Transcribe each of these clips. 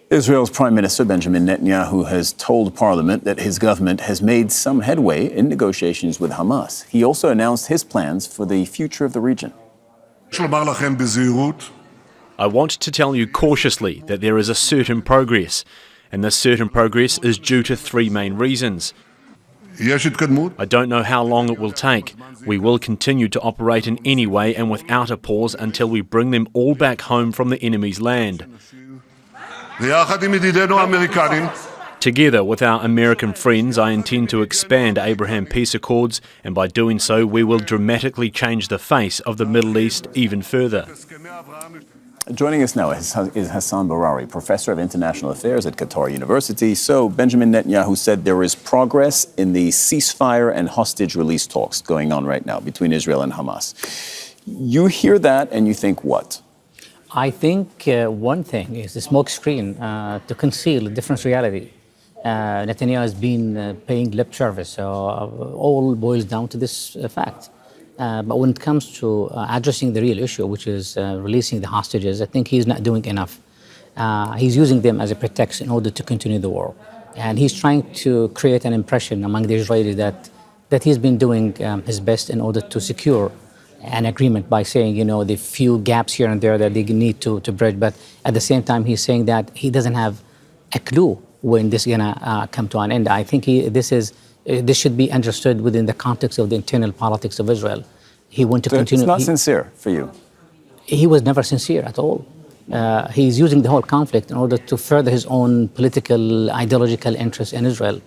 Israel's Prime Minister Benjamin Netanyahu has told Parliament that his government has made some headway in negotiations with Hamas. He also announced his plans for the future of the region. I want to tell you cautiously that there is a certain progress, and this certain progress is due to three main reasons. I don't know how long it will take. We will continue to operate in any way and without a pause until we bring them all back home from the enemy's land. Together with our American friends, I intend to expand Abraham Peace Accords, and by doing so, we will dramatically change the face of the Middle East even further. Joining us now is Hassan Barari, Professor of International Affairs at Qatar University. So, Benjamin Netanyahu said there is progress in the ceasefire and hostage release talks going on right now between Israel and Hamas. You hear that and you think what? I think one thing is the smoke screen to conceal a different reality. Netanyahu has been paying lip service, so all boils down to this fact. But when it comes to addressing the real issue, which is releasing the hostages, I think he's not doing enough. He's using them as a pretext in order to continue the war. And he's trying to create an impression among the Israelis that he's been doing his best in order to secure an agreement by saying, the few gaps here and there that they need to bridge. But at the same time, he's saying that he doesn't have a clue when this is going to come to an end. I think this should be understood within the context of the internal politics of Israel. He wants to continue. It's not sincere for you. He was never sincere at all. He's using the whole conflict in order to further his own political, ideological interests in Israel.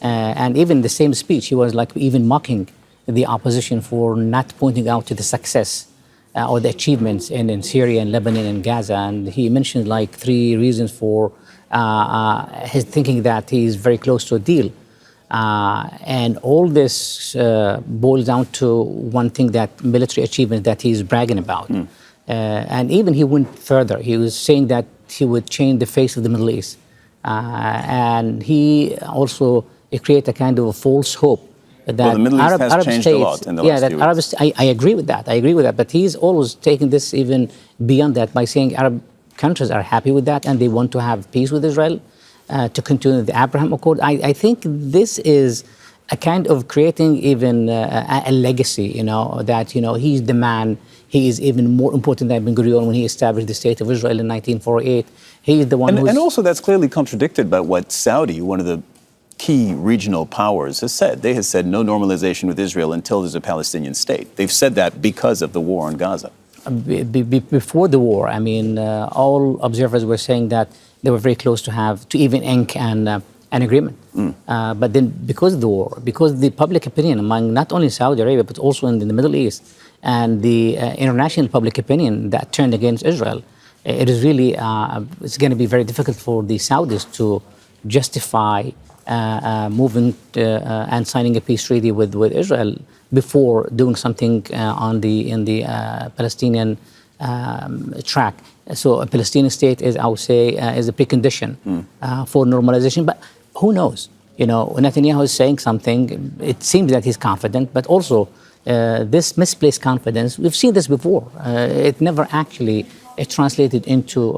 And even the same speech, he was even mocking the opposition for not pointing out to the success or the achievements in Syria and Lebanon and Gaza. And he mentioned 3 reasons for his thinking that he's very close to a deal. And all this boils down to one thing, that military achievement that he's bragging about. And even he went further. He was saying that he would change the face of the Middle East. And he also created a kind of a false hope that the Middle East has changed a lot in the last few weeks. I agree with that. But he's always taken this even beyond that by saying Arab countries are happy with that and they want to have peace with Israel. To continue the Abraham Accord. I think this is a kind of creating even a legacy, that, he's the man. He is even more important than Ben-Gurion when he established the State of Israel in 1948. He is the one and also that's clearly contradicted by what Saudi, one of the key regional powers, has said. They have said no normalization with Israel until there's a Palestinian state. They've said that because of the war in Gaza. Before the war, all observers were saying that they were very close to even ink an agreement. But then because of the war, because the public opinion among not only Saudi Arabia, but also in the Middle East, and the international public opinion that turned against Israel, it is really, it's going to be very difficult for the Saudis to justify moving and signing a peace treaty with Israel before doing something in the Palestinian track. So a Palestinian state is, I would say, is a precondition for normalization. But who knows? Netanyahu is saying something. It seems that he's confident, but also this misplaced confidence. We've seen this before. It never actually translated into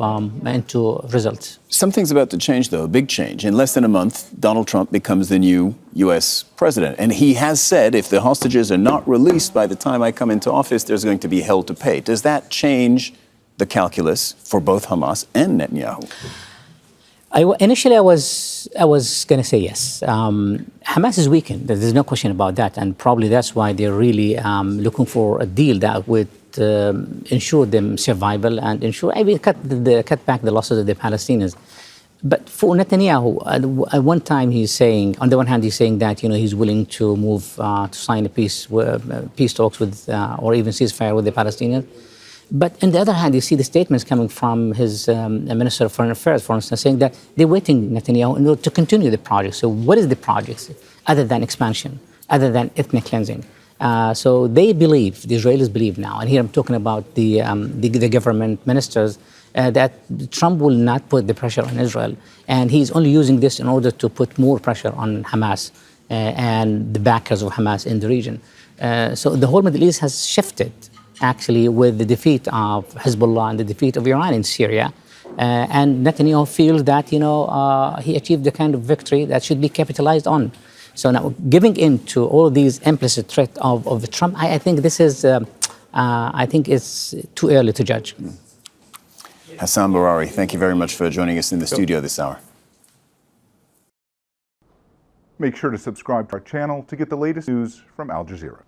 results. Something's about to change, though, a big change. In less than a month, Donald Trump becomes the new U.S. president. And he has said if the hostages are not released by the time I come into office, there's going to be hell to pay. Does that change the calculus for both Hamas and Netanyahu? Initially, I was going to say yes. Hamas is weakened. There's no question about that. And probably that's why they're really looking for a deal that would ensure them survival and ensure maybe cut back the losses of the Palestinians. But for Netanyahu, at one time he's saying, on the one hand, he's saying that he's willing to move to sign a peace talks with or even ceasefire with the Palestinians. But on the other hand, you see the statements coming from his Minister of Foreign Affairs, for instance, saying that they're waiting Netanyahu in order to continue the project. So what is the project other than expansion, other than ethnic cleansing? So they believe, the Israelis believe now, and here I'm talking about the government ministers, that Trump will not put the pressure on Israel. And he's only using this in order to put more pressure on Hamas and the backers of Hamas in the region. So the whole Middle East has shifted, actually, with the defeat of Hezbollah and the defeat of Iran in Syria. And Netanyahu feels that, he achieved the kind of victory that should be capitalized on. So now giving in to all these implicit threat of Trump, I think this is, I think it's too early to judge. Hassan Barari, thank you very much for joining us in the studio this hour. Make sure to subscribe to our channel to get the latest news from Al Jazeera.